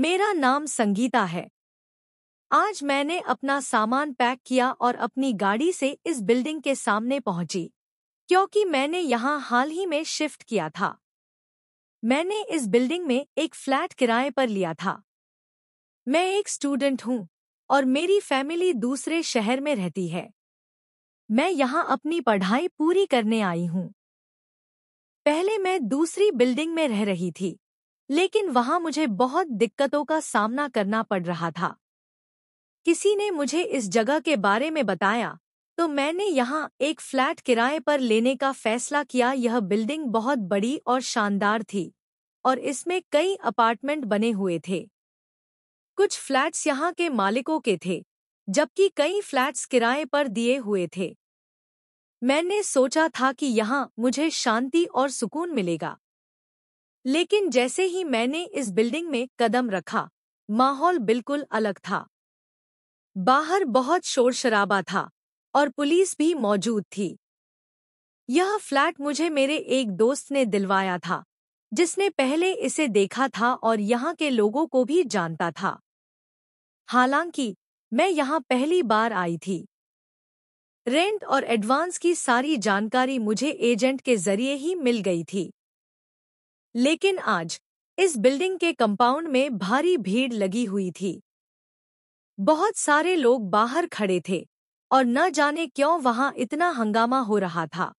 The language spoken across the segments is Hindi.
मेरा नाम संगीता है। आज मैंने अपना सामान पैक किया और अपनी गाड़ी से इस बिल्डिंग के सामने पहुंची, क्योंकि मैंने यहाँ हाल ही में शिफ्ट किया था। मैंने इस बिल्डिंग में एक फ्लैट किराए पर लिया था। मैं एक स्टूडेंट हूँ और मेरी फैमिली दूसरे शहर में रहती है। मैं यहाँ अपनी पढ़ाई पूरी करने आई हूँ। पहले मैं दूसरी बिल्डिंग में रह रही थी, लेकिन वहाँ मुझे बहुत दिक्कतों का सामना करना पड़ रहा था। किसी ने मुझे इस जगह के बारे में बताया, तो मैंने यहाँ एक फ्लैट किराए पर लेने का फैसला किया। यह बिल्डिंग बहुत बड़ी और शानदार थी और इसमें कई अपार्टमेंट बने हुए थे। कुछ फ्लैट्स यहाँ के मालिकों के थे, जबकि कई फ्लैट्स किराए पर दिए हुए थे। मैंने सोचा था कि यहाँ मुझे शांति और सुकून मिलेगा, लेकिन जैसे ही मैंने इस बिल्डिंग में कदम रखा, माहौल बिल्कुल अलग था। बाहर बहुत शोर-शराबा था और पुलिस भी मौजूद थी। यह फ्लैट मुझे मेरे एक दोस्त ने दिलवाया था, जिसने पहले इसे देखा था और यहाँ के लोगों को भी जानता था। हालांकि मैं यहाँ पहली बार आई थी। रेंट और एडवांस की सारी जानकारी मुझे एजेंट के जरिए ही मिल गई थी। लेकिन आज इस बिल्डिंग के कंपाउंड में भारी भीड़ लगी हुई थी। बहुत सारे लोग बाहर खड़े थे और न जाने क्यों वहां इतना हंगामा हो रहा था।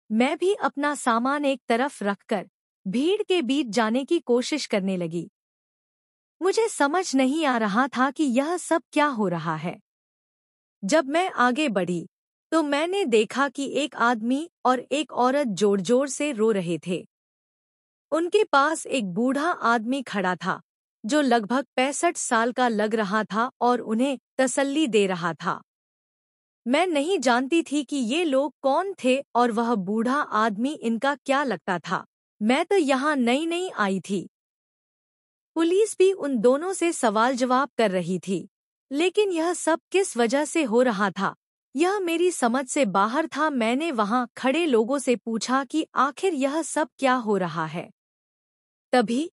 मैं भी अपना सामान एक तरफ रखकर भीड़ के बीच जाने की कोशिश करने लगी। मुझे समझ नहीं आ रहा था कि यह सब क्या हो रहा है। जब मैं आगे बढ़ी, तो मैंने देखा कि एक आदमी और एक औरत जोर-जोर से रो रहे थे। उनके पास एक बूढ़ा आदमी खड़ा था, जो लगभग 65 साल का लग रहा था और उन्हें तसल्ली दे रहा था। मैं नहीं जानती थी कि ये लोग कौन थे और वह बूढ़ा आदमी इनका क्या लगता था। मैं तो यहाँ नई नई आई थी। पुलिस भी उन दोनों से सवाल जवाब कर रही थी, लेकिन यह सब किस वजह से हो रहा था, यह मेरी समझ से बाहर था। मैंने वहाँ खड़े लोगों से पूछा कि आखिर यह सब क्या हो रहा है। तभी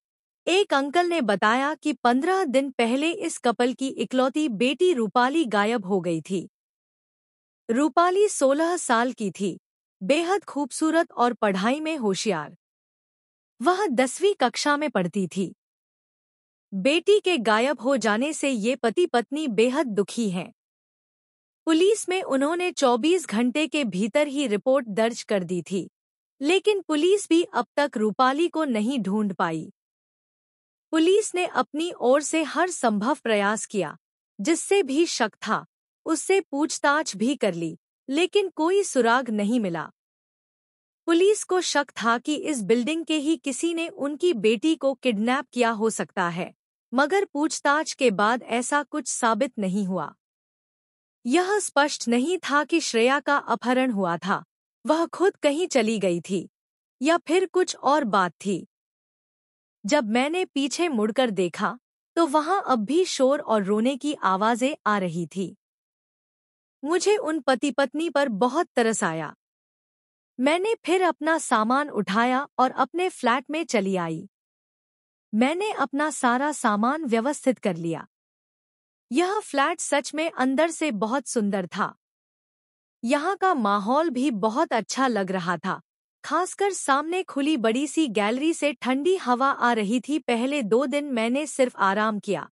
एक अंकल ने बताया कि 15 दिन पहले इस कपल की इकलौती बेटी रूपाली गायब हो गई थी। रूपाली 16 साल की थी, बेहद खूबसूरत और पढ़ाई में होशियार। वह 10वीं कक्षा में पढ़ती थी। बेटी के गायब हो जाने से ये पति पत्नी बेहद दुखी हैं। पुलिस में उन्होंने 24 घंटे के भीतर ही रिपोर्ट दर्ज कर दी थी, लेकिन पुलिस भी अब तक रूपाली को नहीं ढूंढ पाई। पुलिस ने अपनी ओर से हर संभव प्रयास किया, जिससे भी शक था उससे पूछताछ भी कर ली, लेकिन कोई सुराग नहीं मिला। पुलिस को शक था कि इस बिल्डिंग के ही किसी ने उनकी बेटी को किडनैप किया हो सकता है, मगर पूछताछ के बाद ऐसा कुछ साबित नहीं हुआ। यह स्पष्ट नहीं था कि श्रेया का अपहरण हुआ था, वह खुद कहीं चली गई थी, या फिर कुछ और बात थी। जब मैंने पीछे मुड़कर देखा, तो वहां अब भी शोर और रोने की आवाजें आ रही थी। मुझे उन पति पत्नी पर बहुत तरस आया। मैंने फिर अपना सामान उठाया और अपने फ्लैट में चली आई। मैंने अपना सारा सामान व्यवस्थित कर लिया। यह फ्लैट सच में अंदर से बहुत सुंदर था। यहाँ का माहौल भी बहुत अच्छा लग रहा था, खासकर सामने खुली बड़ी सी गैलरी से ठंडी हवा आ रही थी। पहले 2 दिन मैंने सिर्फ आराम किया,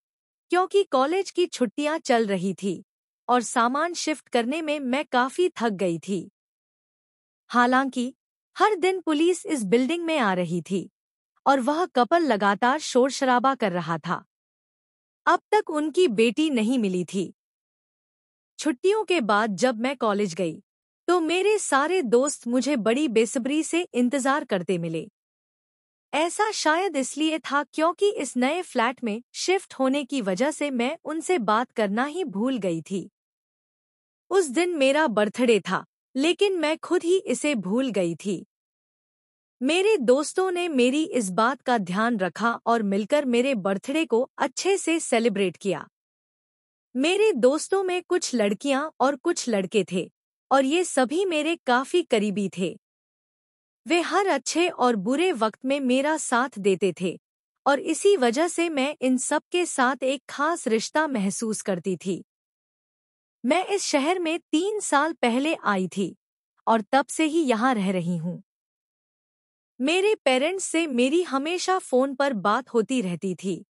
क्योंकि कॉलेज की छुट्टियां चल रही थी और सामान शिफ्ट करने में मैं काफी थक गई थी। हालांकि हर दिन पुलिस इस बिल्डिंग में आ रही थी और वह कपल लगातार शोर-शराबा कर रहा था। अब तक उनकी बेटी नहीं मिली थी। छुट्टियों के बाद जब मैं कॉलेज गई, तो मेरे सारे दोस्त मुझे बड़ी बेसब्री से इंतजार करते मिले। ऐसा शायद इसलिए था क्योंकि इस नए फ्लैट में शिफ्ट होने की वजह से मैं उनसे बात करना ही भूल गई थी। उस दिन मेरा बर्थडे था, लेकिन मैं खुद ही इसे भूल गई थी। मेरे दोस्तों ने मेरी इस बात का ध्यान रखा और मिलकर मेरे बर्थडे को अच्छे से सेलिब्रेट किया। मेरे दोस्तों में कुछ लड़कियां और कुछ लड़के थे, और ये सभी मेरे काफी करीबी थे। वे हर अच्छे और बुरे वक्त में मेरा साथ देते थे और इसी वजह से मैं इन सब के साथ एक खास रिश्ता महसूस करती थी। मैं इस शहर में 3 साल पहले आई थी और तब से ही यहाँ रह रही हूँ। मेरे पेरेंट्स से मेरी हमेशा फोन पर बात होती रहती थी।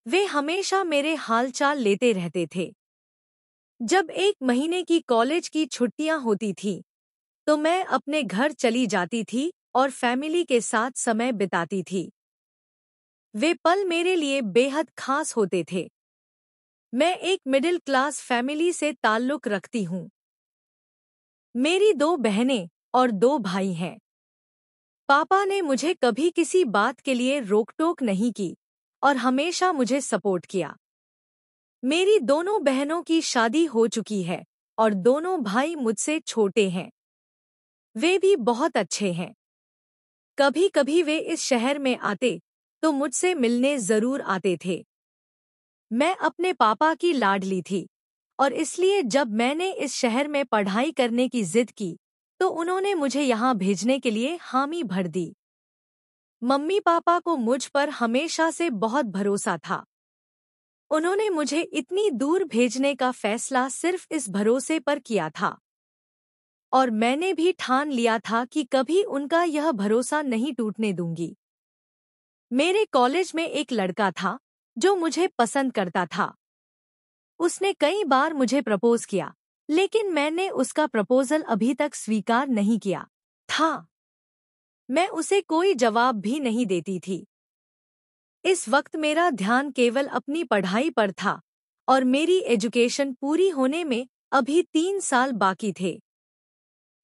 वे हमेशा मेरे हालचाल लेते रहते थे। जब 1 महीने की कॉलेज की छुट्टियां होती थी तो मैं अपने घर चली जाती थी और फैमिली के साथ समय बिताती थी। वे पल मेरे लिए बेहद खास होते थे। मैं एक मिडिल क्लास फैमिली से ताल्लुक रखती हूँ। मेरी 2 बहनें और 2 भाई हैं। पापा ने मुझे कभी किसी बात के लिए रोक-टोक नहीं की और हमेशा मुझे सपोर्ट किया। मेरी दोनों बहनों की शादी हो चुकी है और दोनों भाई मुझसे छोटे हैं। वे भी बहुत अच्छे हैं। कभी-कभी वे इस शहर में आते तो मुझसे मिलने जरूर आते थे। मैं अपने पापा की लाडली थी और इसलिए जब मैंने इस शहर में पढ़ाई करने की जिद की तो उन्होंने मुझे यहाँ भेजने के लिए हामी भर दी। मम्मी पापा को मुझ पर हमेशा से बहुत भरोसा था। उन्होंने मुझे इतनी दूर भेजने का फैसला सिर्फ इस भरोसे पर किया था और मैंने भी ठान लिया था कि कभी उनका यह भरोसा नहीं टूटने दूंगी। मेरे कॉलेज में एक लड़का था जो मुझे पसंद करता था। उसने कई बार मुझे प्रपोज किया, लेकिन मैंने उसका प्रपोजल अभी तक स्वीकार नहीं किया था। मैं उसे कोई जवाब भी नहीं देती थी। इस वक्त मेरा ध्यान केवल अपनी पढ़ाई पर था और मेरी एजुकेशन पूरी होने में अभी 3 साल बाकी थे।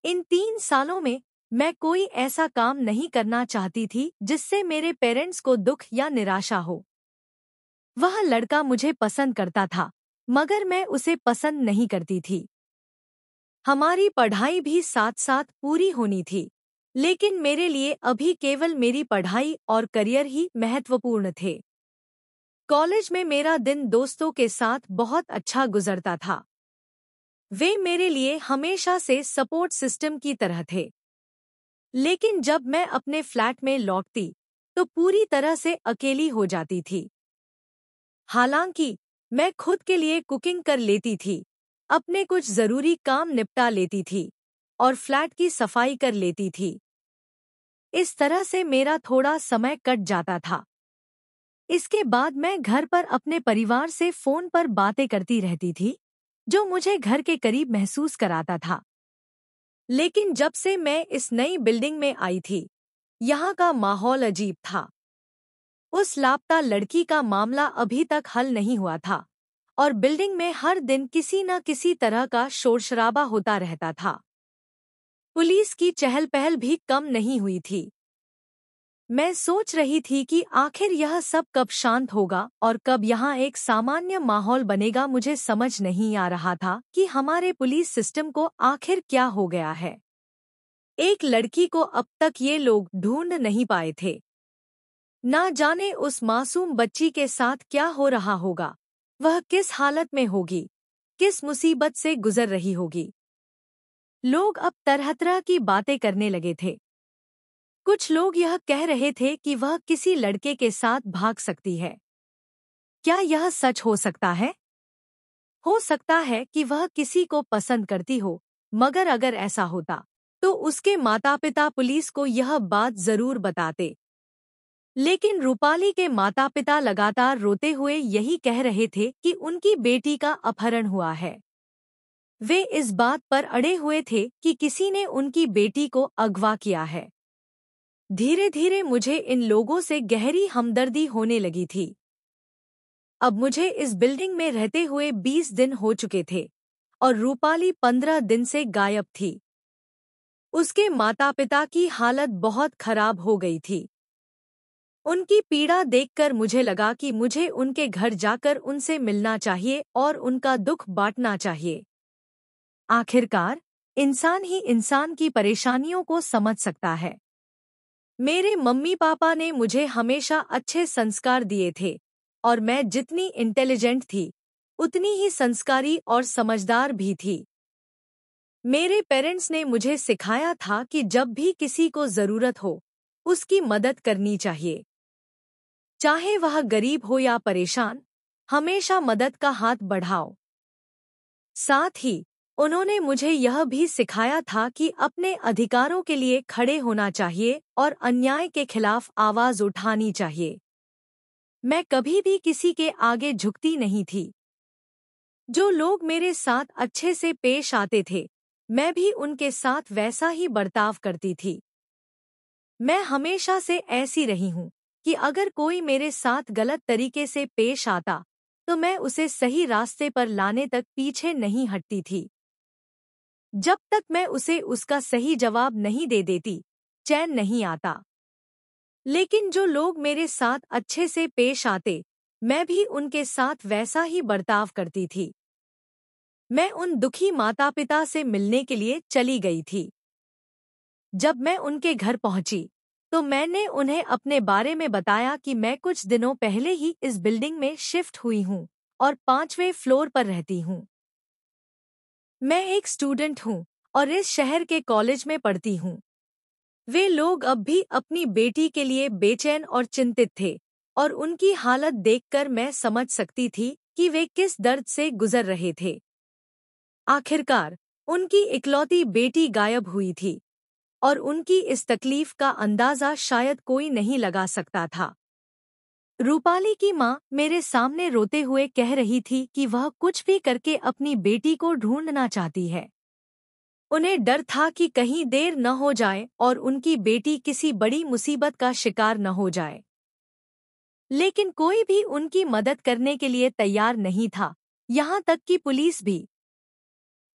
इन 3 सालों में मैं कोई ऐसा काम नहीं करना चाहती थी जिससे मेरे पेरेंट्स को दुख या निराशा हो। वह लड़का मुझे पसंद करता था, मगर मैं उसे पसंद नहीं करती थी। हमारी पढ़ाई भी साथ साथ पूरी होनी थी, लेकिन मेरे लिए अभी केवल मेरी पढ़ाई और करियर ही महत्वपूर्ण थे। कॉलेज में मेरा दिन दोस्तों के साथ बहुत अच्छा गुजरता था। वे मेरे लिए हमेशा से सपोर्ट सिस्टम की तरह थे। लेकिन जब मैं अपने फ्लैट में लौटती तो पूरी तरह से अकेली हो जाती थी। हालांकि मैं खुद के लिए कुकिंग कर लेती थी, अपने कुछ जरूरी काम निपटा लेती थी और फ्लैट की सफाई कर लेती थी। इस तरह से मेरा थोड़ा समय कट जाता था। इसके बाद मैं घर पर अपने परिवार से फोन पर बातें करती रहती थी, जो मुझे घर के करीब महसूस कराता था। लेकिन जब से मैं इस नई बिल्डिंग में आई थी, यहाँ का माहौल अजीब था। उस लापता लड़की का मामला अभी तक हल नहीं हुआ था और बिल्डिंग में हर दिन किसी न किसी तरह का शोरशराबा होता रहता था। पुलिस की चहल पहल भी कम नहीं हुई थी। मैं सोच रही थी कि आखिर यह सब कब शांत होगा और कब यहाँ एक सामान्य माहौल बनेगा। मुझे समझ नहीं आ रहा था कि हमारे पुलिस सिस्टम को आखिर क्या हो गया है। एक लड़की को अब तक ये लोग ढूंढ नहीं पाए थे। ना जाने उस मासूम बच्ची के साथ क्या हो रहा होगा, वह किस हालत में होगी, किस मुसीबत से गुजर रही होगी। लोग अब तरह तरह की बातें करने लगे थे। कुछ लोग यह कह रहे थे कि वह किसी लड़के के साथ भाग सकती है। क्या यह सच हो सकता है? हो सकता है कि वह किसी को पसंद करती हो, मगर अगर ऐसा होता तो उसके माता पिता पुलिस को यह बात जरूर बताते। लेकिन रूपाली के माता पिता लगातार रोते हुए यही कह रहे थे कि उनकी बेटी का अपहरण हुआ है। वे इस बात पर अड़े हुए थे कि किसी ने उनकी बेटी को अगवा किया है। धीरे धीरे मुझे इन लोगों से गहरी हमदर्दी होने लगी थी। अब मुझे इस बिल्डिंग में रहते हुए 20 दिन हो चुके थे और रूपाली 15 दिन से गायब थी। उसके माता पिता की हालत बहुत खराब हो गई थी। उनकी पीड़ा देखकर मुझे लगा कि मुझे उनके घर जाकर उनसे मिलना चाहिए और उनका दुख बांटना चाहिए। आखिरकार, इंसान ही इंसान की परेशानियों को समझ सकता है। मेरे मम्मी पापा ने मुझे हमेशा अच्छे संस्कार दिए थे और मैं जितनी इंटेलिजेंट थी, उतनी ही संस्कारी और समझदार भी थी। मेरे पेरेंट्स ने मुझे सिखाया था कि जब भी किसी को जरूरत हो, उसकी मदद करनी चाहिए। चाहे वह गरीब हो या परेशान, हमेशा मदद का हाथ बढ़ाओ। साथ ही उन्होंने मुझे यह भी सिखाया था कि अपने अधिकारों के लिए खड़े होना चाहिए और अन्याय के खिलाफ आवाज उठानी चाहिए। मैं कभी भी किसी के आगे झुकती नहीं थी। जो लोग मेरे साथ अच्छे से पेश आते थे, मैं भी उनके साथ वैसा ही बर्ताव करती थी। मैं हमेशा से ऐसी रही हूँ कि अगर कोई मेरे साथ गलत तरीके से पेश आता, तो मैं उसे सही रास्ते पर लाने तक पीछे नहीं हटती थी। जब तक मैं उसे उसका सही जवाब नहीं दे देती, चैन नहीं आता। लेकिन जो लोग मेरे साथ अच्छे से पेश आते, मैं भी उनके साथ वैसा ही बर्ताव करती थी। मैं उन दुखी माता पिता से मिलने के लिए चली गई थी। जब मैं उनके घर पहुंची, तो मैंने उन्हें अपने बारे में बताया कि मैं कुछ दिनों पहले ही इस बिल्डिंग में शिफ्ट हुई हूँ और 5वें फ्लोर पर रहती हूँ। मैं एक स्टूडेंट हूँ और इस शहर के कॉलेज में पढ़ती हूँ। वे लोग अब भी अपनी बेटी के लिए बेचैन और चिंतित थे और उनकी हालत देखकर मैं समझ सकती थी कि वे किस दर्द से गुजर रहे थे। आखिरकार, उनकी इकलौती बेटी गायब हुई थी और उनकी इस तकलीफ का अंदाजा शायद कोई नहीं लगा सकता था। रूपाली की माँ मेरे सामने रोते हुए कह रही थी कि वह कुछ भी करके अपनी बेटी को ढूंढना चाहती है। उन्हें डर था कि कहीं देर न हो जाए और उनकी बेटी किसी बड़ी मुसीबत का शिकार न हो जाए। लेकिन कोई भी उनकी मदद करने के लिए तैयार नहीं था, यहाँ तक कि पुलिस भी।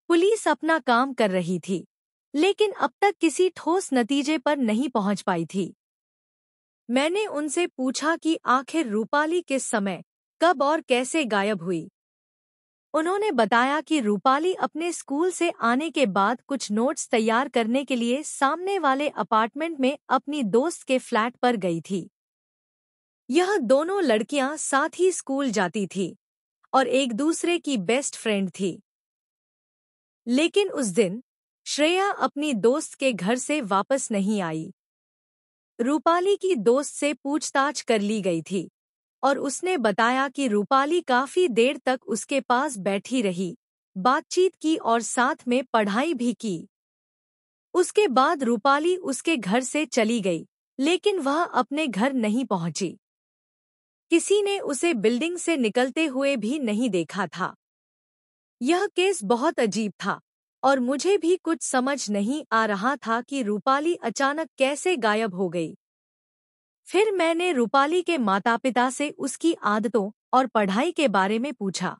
पुलिस अपना काम कर रही थी, लेकिन अब तक किसी ठोस नतीजे पर नहीं पहुंच पाई थी। मैंने उनसे पूछा कि आखिर रूपाली किस समय, कब और कैसे गायब हुई। उन्होंने बताया कि रूपाली अपने स्कूल से आने के बाद कुछ नोट्स तैयार करने के लिए सामने वाले अपार्टमेंट में अपनी दोस्त के फ्लैट पर गई थी। यह दोनों लड़कियां साथ ही स्कूल जाती थी और एक दूसरे की बेस्ट फ्रेंड थी। लेकिन उस दिन श्रेया अपनी दोस्त के घर से वापस नहीं आई। रूपाली की दोस्त से पूछताछ कर ली गई थी और उसने बताया कि रूपाली काफी देर तक उसके पास बैठी रही, बातचीत की और साथ में पढ़ाई भी की। उसके बाद रूपाली उसके घर से चली गई, लेकिन वह अपने घर नहीं पहुंची। किसी ने उसे बिल्डिंग से निकलते हुए भी नहीं देखा था। यह केस बहुत अजीब था और मुझे भी कुछ समझ नहीं आ रहा था कि रूपाली अचानक कैसे गायब हो गई। फिर मैंने रूपाली के माता-पिता से उसकी आदतों और पढ़ाई के बारे में पूछा।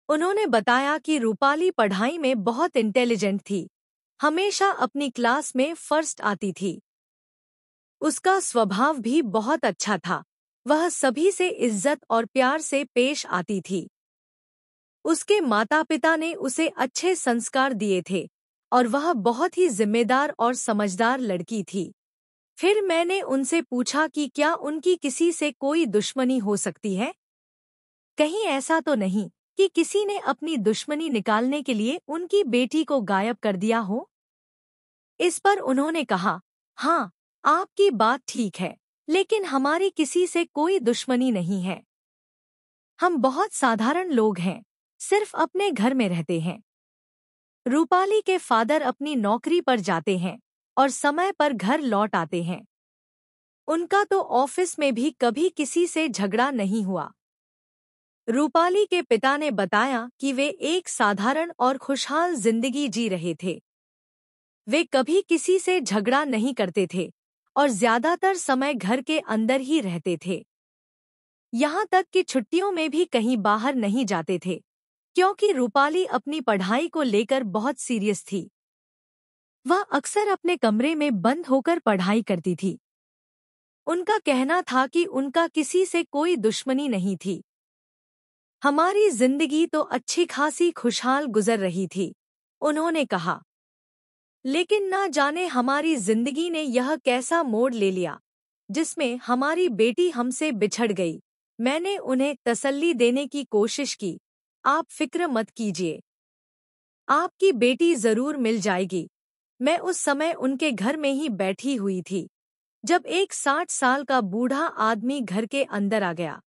उन्होंने बताया कि रूपाली पढ़ाई में बहुत इंटेलिजेंट थी, हमेशा अपनी क्लास में फर्स्ट आती थी। उसका स्वभाव भी बहुत अच्छा था, वह सभी से इज्जत और प्यार से पेश आती थी। उसके माता-पिता ने उसे अच्छे संस्कार दिए थे और वह बहुत ही जिम्मेदार और समझदार लड़की थी। फिर मैंने उनसे पूछा कि क्या उनकी किसी से कोई दुश्मनी हो सकती है? कहीं ऐसा तो नहीं कि किसी ने अपनी दुश्मनी निकालने के लिए उनकी बेटी को गायब कर दिया हो? इस पर उन्होंने कहा, हाँ, आपकी बात ठीक है, लेकिन हमारी किसी से कोई दुश्मनी नहीं है। हम बहुत साधारण लोग हैं, सिर्फ अपने घर में रहते हैं। रूपाली के फादर अपनी नौकरी पर जाते हैं और समय पर घर लौट आते हैं। उनका तो ऑफिस में भी कभी किसी से झगड़ा नहीं हुआ। रूपाली के पिता ने बताया कि वे एक साधारण और खुशहाल जिंदगी जी रहे थे। वे कभी किसी से झगड़ा नहीं करते थे और ज्यादातर समय घर के अंदर ही रहते थे। यहाँ तक कि छुट्टियों में भी कहीं बाहर नहीं जाते थे, क्योंकि रूपाली अपनी पढ़ाई को लेकर बहुत सीरियस थी। वह अक्सर अपने कमरे में बंद होकर पढ़ाई करती थी। उनका कहना था कि उनका किसी से कोई दुश्मनी नहीं थी। हमारी जिंदगी तो अच्छी खासी खुशहाल गुजर रही थी, उन्होंने कहा। लेकिन ना जाने हमारी जिंदगी ने यह कैसा मोड़ ले लिया, जिसमें हमारी बेटी हमसे बिछड़ गई। मैंने उन्हें तसल्ली देने की कोशिश की, आप फिक्र मत कीजिए, आपकी बेटी जरूर मिल जाएगी। मैं उस समय उनके घर में ही बैठी हुई थी, जब एक 60 साल का बूढ़ा आदमी घर के अंदर आ गया।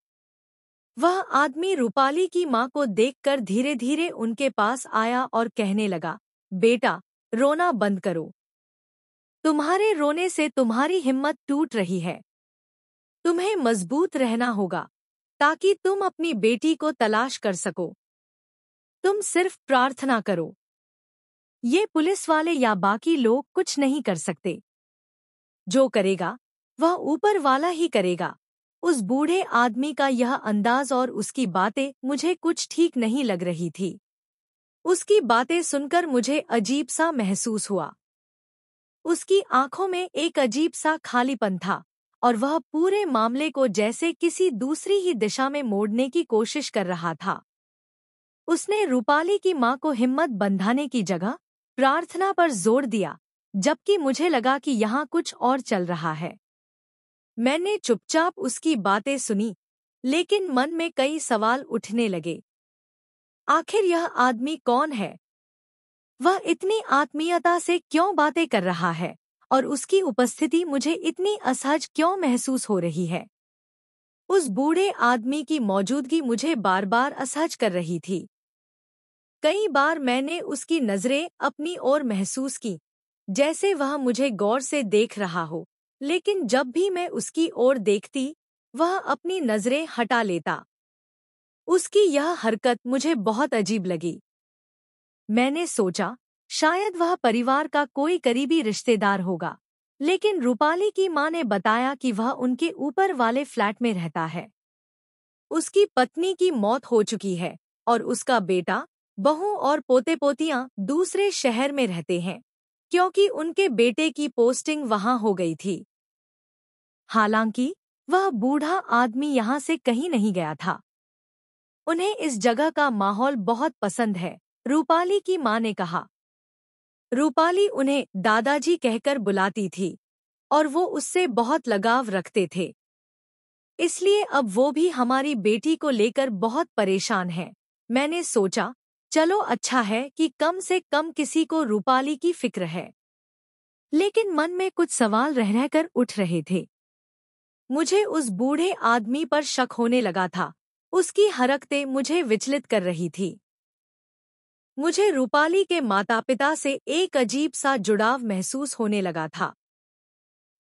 वह आदमी रूपाली की माँ को देखकर धीरे धीरे उनके पास आया और कहने लगा, बेटा, रोना बंद करो। तुम्हारे रोने से तुम्हारी हिम्मत टूट रही है। तुम्हें मजबूत रहना होगा ताकि तुम अपनी बेटी को तलाश कर सको। तुम सिर्फ प्रार्थना करो। ये पुलिस वाले या बाकी लोग कुछ नहीं कर सकते। जो करेगा वह ऊपर वाला ही करेगा। उस बूढ़े आदमी का यह अंदाज और उसकी बातें मुझे कुछ ठीक नहीं लग रही थी। उसकी बातें सुनकर मुझे अजीब सा महसूस हुआ। उसकी आंखों में एक अजीब सा खालीपन था और वह पूरे मामले को जैसे किसी दूसरी ही दिशा में मोड़ने की कोशिश कर रहा था। उसने रूपाली की माँ को हिम्मत बंधाने की जगह प्रार्थना पर जोर दिया, जबकि मुझे लगा कि यहाँ कुछ और चल रहा है। मैंने चुपचाप उसकी बातें सुनी, लेकिन मन में कई सवाल उठने लगे। आखिर यह आदमी कौन है? वह इतनी आत्मीयता से क्यों बातें कर रहा है और उसकी उपस्थिति मुझे इतनी असहज क्यों महसूस हो रही है? उस बूढ़े आदमी की मौजूदगी मुझे बार बार असहज कर रही थी। कई बार मैंने उसकी नजरें अपनी ओर महसूस की, जैसे वह मुझे गौर से देख रहा हो, लेकिन जब भी मैं उसकी ओर देखती, वह अपनी नजरें हटा लेता। उसकी यह हरकत मुझे बहुत अजीब लगी। मैंने सोचा, शायद वह परिवार का कोई करीबी रिश्तेदार होगा, लेकिन रूपाली की माँ ने बताया कि वह उनके ऊपर वाले फ्लैट में रहता है। उसकी पत्नी की मौत हो चुकी है और उसका बेटा, बहू और पोते-पोतियां दूसरे शहर में रहते हैं, क्योंकि उनके बेटे की पोस्टिंग वहां हो गई थी। हालांकि वह बूढ़ा आदमी यहाँ से कहीं नहीं गया था। उन्हें इस जगह का माहौल बहुत पसंद है, रूपाली की माँ ने कहा। रूपाली उन्हें दादाजी कहकर बुलाती थी और वो उससे बहुत लगाव रखते थे। इसलिए अब वो भी हमारी बेटी को लेकर बहुत परेशान है। मैंने सोचा, चलो अच्छा है कि कम से कम किसी को रूपाली की फिक्र है। लेकिन मन में कुछ सवाल रह रहकर उठ रहे थे। मुझे उस बूढ़े आदमी पर शक होने लगा था। उसकी हरकतें मुझे विचलित कर रही थी। मुझे रूपाली के माता-पिता से एक अजीब सा जुड़ाव महसूस होने लगा था।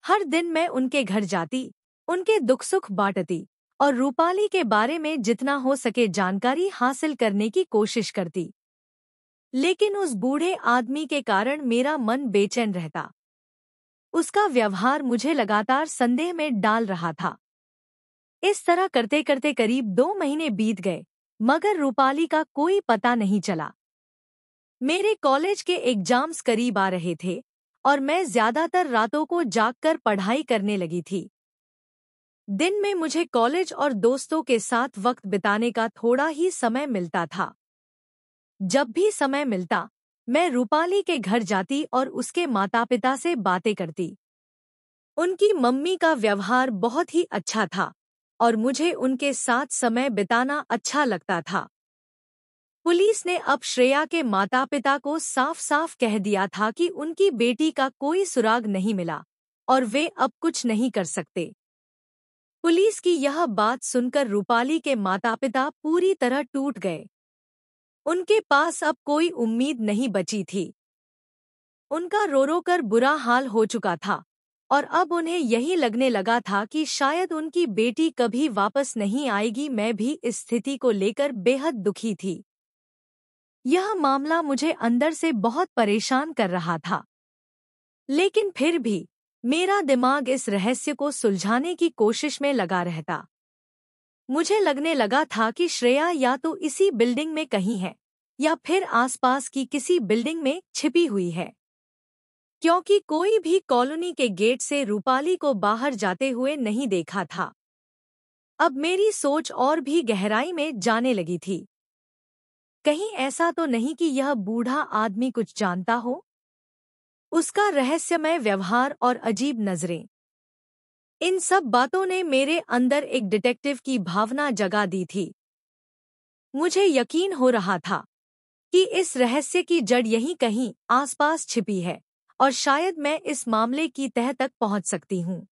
हर दिन मैं उनके घर जाती, उनके दुख सुख बांटती और रूपाली के बारे में जितना हो सके जानकारी हासिल करने की कोशिश करती। लेकिन उस बूढ़े आदमी के कारण मेरा मन बेचैन रहता। उसका व्यवहार मुझे लगातार संदेह में डाल रहा था। इस तरह करते करते करीब 2 महीने बीत गए, मगर रूपाली का कोई पता नहीं चला। मेरे कॉलेज के एग्जाम्स करीब आ रहे थे और मैं ज्यादातर रातों को जागकर पढ़ाई करने लगी थी। दिन में मुझे कॉलेज और दोस्तों के साथ वक्त बिताने का थोड़ा ही समय मिलता था। जब भी समय मिलता, मैं रूपाली के घर जाती और उसके माता-पिता से बातें करती। उनकी मम्मी का व्यवहार बहुत ही अच्छा था और मुझे उनके साथ समय बिताना अच्छा लगता था। पुलिस ने अब श्रेया के माता-पिता को साफ-साफ कह दिया था कि उनकी बेटी का कोई सुराग नहीं मिला और वे अब कुछ नहीं कर सकते। पुलिस की यह बात सुनकर रूपाली के माता-पिता पूरी तरह टूट गए। उनके पास अब कोई उम्मीद नहीं बची थी। उनका रो रो कर बुरा हाल हो चुका था और अब उन्हें यही लगने लगा था कि शायद उनकी बेटी कभी वापस नहीं आएगी। मैं भी इस स्थिति को लेकर बेहद दुखी थी। यह मामला मुझे अंदर से बहुत परेशान कर रहा था, लेकिन फिर भी मेरा दिमाग इस रहस्य को सुलझाने की कोशिश में लगा रहता। मुझे लगने लगा था कि श्रेया या तो इसी बिल्डिंग में कहीं है या फिर आसपास की किसी बिल्डिंग में छिपी हुई है, क्योंकि कोई भी कॉलोनी के गेट से रूपाली को बाहर जाते हुए नहीं देखा था। अब मेरी सोच और भी गहराई में जाने लगी थी। कहीं ऐसा तो नहीं कि यह बूढ़ा आदमी कुछ जानता हो? उसका रहस्यमय व्यवहार और अजीब नजरें, इन सब बातों ने मेरे अंदर एक डिटेक्टिव की भावना जगा दी थी। मुझे यकीन हो रहा था कि इस रहस्य की जड़ यहीं कहीं आसपास छिपी है और शायद मैं इस मामले की तह तक पहुंच सकती हूँ।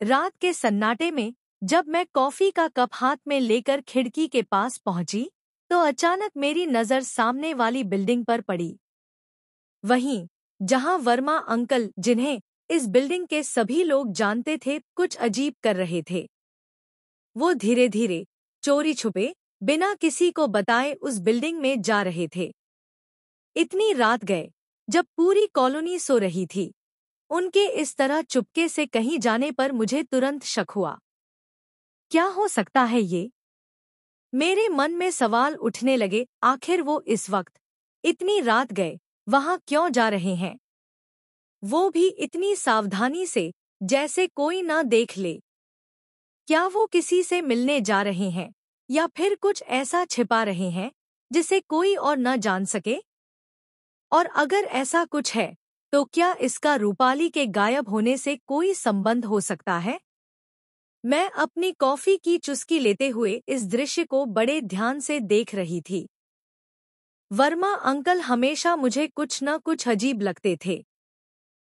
रात के सन्नाटे में जब मैं कॉफी का कप हाथ में लेकर खिड़की के पास पहुंची, तो अचानक मेरी नजर सामने वाली बिल्डिंग पर पड़ी। वहीं जहां वर्मा अंकल, जिन्हें इस बिल्डिंग के सभी लोग जानते थे, कुछ अजीब कर रहे थे। वो धीरे धीरे, चोरी छुपे, बिना किसी को बताए उस बिल्डिंग में जा रहे थे। इतनी रात गए, जब पूरी कॉलोनी सो रही थी। उनके इस तरह चुपके से कहीं जाने पर मुझे तुरंत शक हुआ। क्या हो सकता है ये? मेरे मन में सवाल उठने लगे। आखिर वो इस वक्त, इतनी रात गए, वहां क्यों जा रहे हैं? वो भी इतनी सावधानी से, जैसे कोई ना देख ले। क्या वो किसी से मिलने जा रहे हैं, या फिर कुछ ऐसा छिपा रहे हैं जिसे कोई और न जान सके? और अगर ऐसा कुछ है, तो क्या इसका रूपाली के गायब होने से कोई संबंध हो सकता है? मैं अपनी कॉफी की चुस्की लेते हुए इस दृश्य को बड़े ध्यान से देख रही थी। वर्मा अंकल हमेशा मुझे कुछ न कुछ अजीब लगते थे।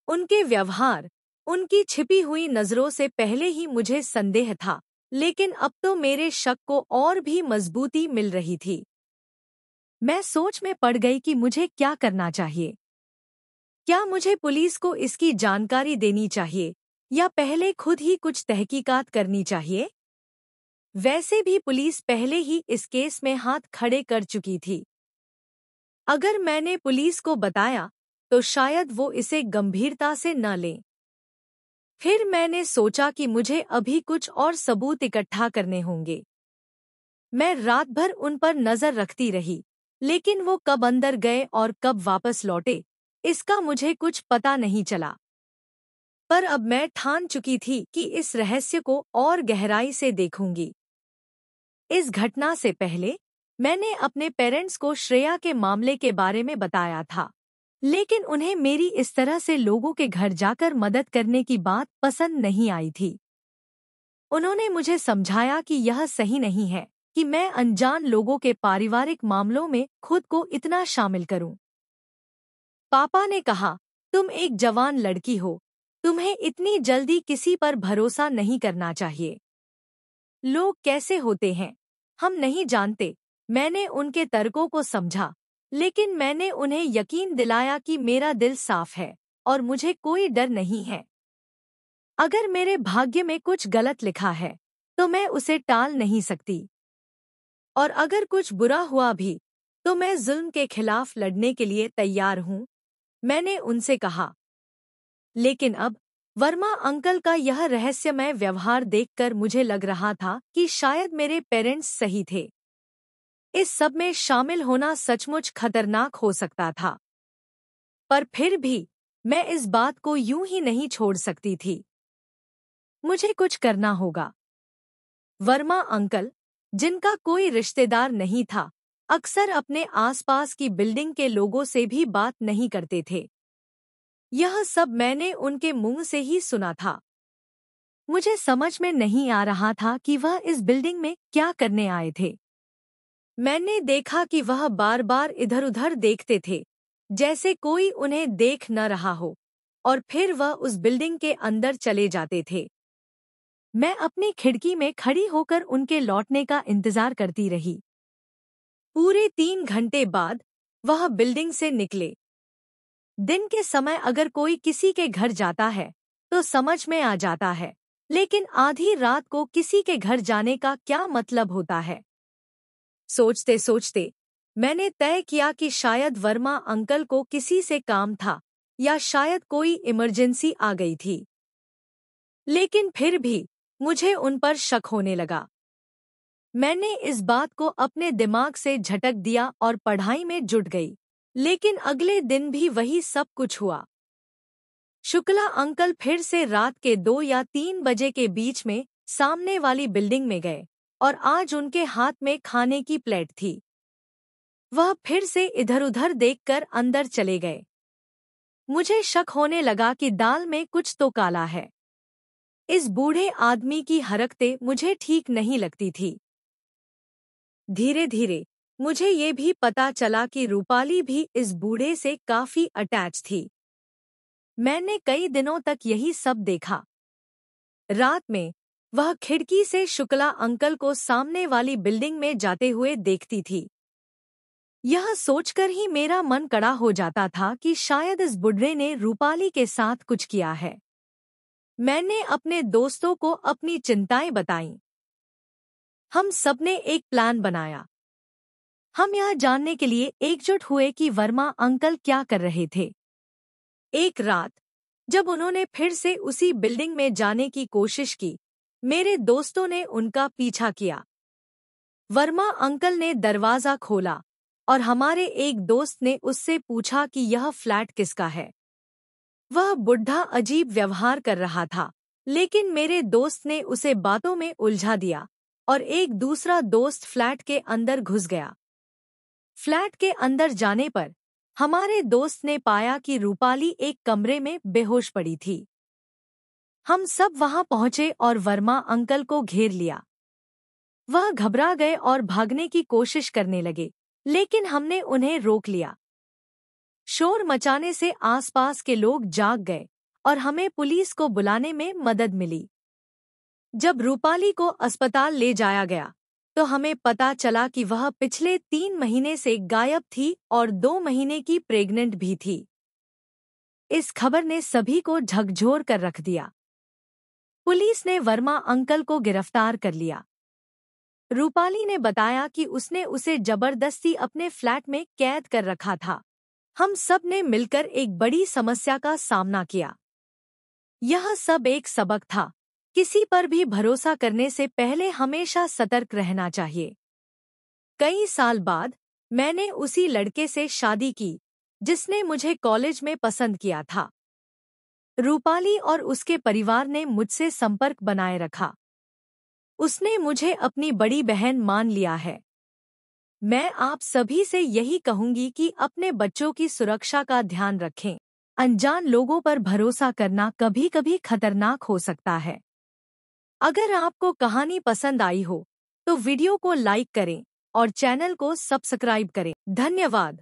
उनके व्यवहार, उनकी छिपी हुई नजरों से पहले ही मुझे संदेह था, लेकिन अब तो मेरे शक को और भी मजबूती मिल रही थी। मैं सोच में पड़ गई कि मुझे क्या करना चाहिए। क्या मुझे पुलिस को इसकी जानकारी देनी चाहिए, या पहले खुद ही कुछ तहकीकात करनी चाहिए? वैसे भी पुलिस पहले ही इस केस में हाथ खड़े कर चुकी थी। अगर मैंने पुलिस को बताया, तो शायद वो इसे गंभीरता से न लें। फिर मैंने सोचा कि मुझे अभी कुछ और सबूत इकट्ठा करने होंगे। मैं रात भर उन पर नजर रखती रही, लेकिन वो कब अंदर गए और कब वापस लौटे, इसका मुझे कुछ पता नहीं चला। पर अब मैं ठान चुकी थी कि इस रहस्य को और गहराई से देखूंगी। इस घटना से पहले मैंने अपने पेरेंट्स को श्रेया के मामले के बारे में बताया था, लेकिन उन्हें मेरी इस तरह से लोगों के घर जाकर मदद करने की बात पसंद नहीं आई थी। उन्होंने मुझे समझाया कि यह सही नहीं है कि मैं अनजान लोगों के पारिवारिक मामलों में खुद को इतना शामिल करूं। पापा ने कहा, तुम एक जवान लड़की हो, तुम्हें इतनी जल्दी किसी पर भरोसा नहीं करना चाहिए। लोग कैसे होते हैं, हम नहीं जानते। मैंने उनके तर्कों को समझा, लेकिन मैंने उन्हें यकीन दिलाया कि मेरा दिल साफ है और मुझे कोई डर नहीं है। अगर मेरे भाग्य में कुछ गलत लिखा है, तो मैं उसे टाल नहीं सकती। और अगर कुछ बुरा हुआ भी, तो मैं जुल्म के खिलाफ लड़ने के लिए तैयार हूँ, मैंने उनसे कहा। लेकिन अब वर्मा अंकल का यह रहस्यमय व्यवहार देखकर मुझे लग रहा था कि शायद मेरे पेरेंट्स सही थे। इस सब में शामिल होना सचमुच खतरनाक हो सकता था। पर फिर भी मैं इस बात को यूं ही नहीं छोड़ सकती थी। मुझे कुछ करना होगा। वर्मा अंकल, जिनका कोई रिश्तेदार नहीं था, अक्सर अपने आसपास की बिल्डिंग के लोगों से भी बात नहीं करते थे। यह सब मैंने उनके मुंह से ही सुना था। मुझे समझ में नहीं आ रहा था कि वह इस बिल्डिंग में क्या करने आए थे। मैंने देखा कि वह बार बार इधर-उधर देखते थे, जैसे कोई उन्हें देख न रहा हो, और फिर वह उस बिल्डिंग के अंदर चले जाते थे। मैं अपनी खिड़की में खड़ी होकर उनके लौटने का इंतजार करती रही। पूरे 3 घंटे बाद वह बिल्डिंग से निकले। दिन के समय अगर कोई किसी के घर जाता है, तो समझ में आ जाता है, लेकिन आधी रात को किसी के घर जाने का क्या मतलब होता है? सोचते सोचते मैंने तय किया कि शायद वर्मा अंकल को किसी से काम था, या शायद कोई इमरजेंसी आ गई थी। लेकिन फिर भी मुझे उन पर शक होने लगा। मैंने इस बात को अपने दिमाग से झटक दिया और पढ़ाई में जुट गई। लेकिन अगले दिन भी वही सब कुछ हुआ। शुक्ला अंकल फिर से रात के 2 या 3 बजे के बीच में सामने वाली बिल्डिंग में गए, और आज उनके हाथ में खाने की प्लेट थी। वह फिर से इधर-उधर देखकर अंदर चले गए। मुझे शक होने लगा कि दाल में कुछ तो काला है। इस बूढ़े आदमी की हरकतें मुझे ठीक नहीं लगती थी। धीरे धीरे मुझे ये भी पता चला कि रूपाली भी इस बूढ़े से काफी अटैच थी। मैंने कई दिनों तक यही सब देखा। रात में वह खिड़की से शुक्ला अंकल को सामने वाली बिल्डिंग में जाते हुए देखती थी। यह सोचकर ही मेरा मन कड़ा हो जाता था कि शायद इस बुढ़े ने रूपाली के साथ कुछ किया है। मैंने अपने दोस्तों को अपनी चिंताएं बताईं। हम सबने एक प्लान बनाया। हम यह जानने के लिए एकजुट हुए कि वर्मा अंकल क्या कर रहे थे। एक रात जब उन्होंने फिर से उसी बिल्डिंग में जाने की कोशिश की, मेरे दोस्तों ने उनका पीछा किया। वर्मा अंकल ने दरवाजा खोला और हमारे एक दोस्त ने उससे पूछा कि यह फ्लैट किसका है। वह बुढ़ा अजीब व्यवहार कर रहा था, लेकिन मेरे दोस्त ने उसे बातों में उलझा दिया और एक दूसरा दोस्त फ्लैट के अंदर घुस गया। फ्लैट के अंदर जाने पर हमारे दोस्त ने पाया कि रूपाली एक कमरे में बेहोश पड़ी थी। हम सब वहां पहुंचे और वर्मा अंकल को घेर लिया। वह घबरा गए और भागने की कोशिश करने लगे, लेकिन हमने उन्हें रोक लिया। शोर मचाने से आसपास के लोग जाग गए और हमें पुलिस को बुलाने में मदद मिली। जब रूपाली को अस्पताल ले जाया गया तो हमें पता चला कि वह पिछले 3 महीने से गायब थी और 2 महीने की प्रेग्नेंट भी थी। इस खबर ने सभी को झकझोर कर रख दिया। पुलिस ने वर्मा अंकल को गिरफ्तार कर लिया। रूपाली ने बताया कि उसने उसे जबरदस्ती अपने फ्लैट में कैद कर रखा था। हम सब ने मिलकर एक बड़ी समस्या का सामना किया। यह सब एक सबक था। किसी पर भी भरोसा करने से पहले हमेशा सतर्क रहना चाहिए। कई साल बाद मैंने उसी लड़के से शादी की जिसने मुझे कॉलेज में पसंद किया था। रूपाली और उसके परिवार ने मुझसे संपर्क बनाए रखा। उसने मुझे अपनी बड़ी बहन मान लिया है। मैं आप सभी से यही कहूंगी कि अपने बच्चों की सुरक्षा का ध्यान रखें। अनजान लोगों पर भरोसा करना कभी-कभी खतरनाक हो सकता है। अगर आपको कहानी पसंद आई हो तो वीडियो को लाइक करें और चैनल को सब्सक्राइब करें। धन्यवाद।